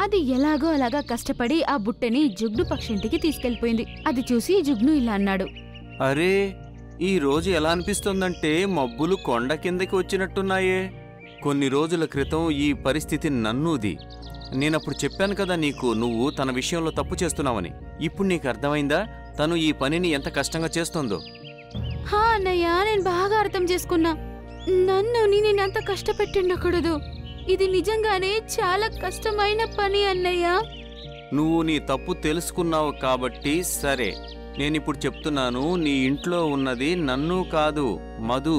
అది ఎలాగో అలాగా కష్టపడి ఆ బుట్టని జుగ్ను పక్షి ఇంటికి తీసుకెళ్లిపోయింది. అది చూసి జుగ్ను ఇలా అన్నాడు, అరే, ఈ రోజు ఎలా అనిపిస్తోందంటే మబ్బులు కొండ కిందకి వచ్చినట్టున్నాయే. కొన్ని రోజుల క్రితం ఈ పరిస్థితి నన్నూది. నేనప్పుడు చెప్పాను కదా నీకు, నువ్వు తన విషయంలో తప్పు చేస్తున్నావని. ఇప్పుడు నీకు అర్థమైందా తను ఈ పనిని ఎంత కష్టంగా చేస్తోందో? హా అన్నయ్య, నేను బాగా అర్థం చేసుకున్నా. నన్ను నేనంత కష్టపెట్టుండకూడదు. ఇది నిజంగానే చాలా కష్టమైన పని అన్నయ్య. నువ్వు నీ తప్పు తెలుసుకున్నావు కాబట్టి సరే, నేనిప్పుడు చెప్తున్నాను, నీ ఇంట్లో ఉన్నది నన్ను కాదు, మధు.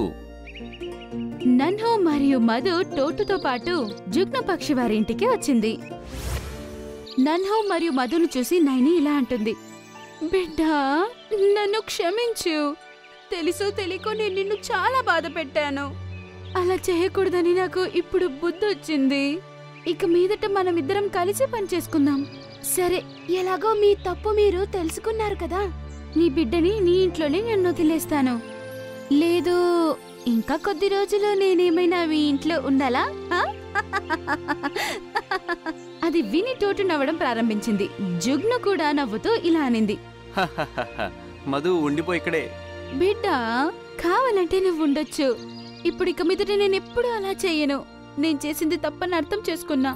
నన్ను మరియు మధు టోటుతో పాటు జుగ్ను పక్షి వారి ఇంటికి వచ్చింది. నన్ను మరియు మధును చూసి నైని ఇలా అంటుంది, బిడ్డా, నన్ను క్షమించు. తెలుసో తెలియకో నేను నిన్ను చాలా బాధ పెట్టాను. అలా చేయకూడదని నాకు ఇప్పుడు బుద్ధి వచ్చింది. ఇక మీదట మనమిద్దరం కలిసి పనిచేసుకుందాం. సరే, ఎలాగో మీ తప్పు మీరు తెలుసుకున్నారు కదా, నీ బిడ్డని నీ ఇంట్లోనే నేను వదిలేస్తాను. లేదు, ఇంకా కొద్ది రోజులు నేనేమైనా మీ ఇంట్లో ఉండాలా? అది విని టోటు నవ్వడం ప్రారంభించింది. జుగ్ను కూడా నవ్వుతూ ఇలా అనింది, మధు ఉండిపో ఇక్కడే. బిడ్డా, కావాలంటే నువ్వు ఉండొచ్చు. ఇప్పుడిక మీదట నేనెప్పుడు అలా చెయ్యను. నేను చేసింది తప్పని అర్థం చేసుకున్నా.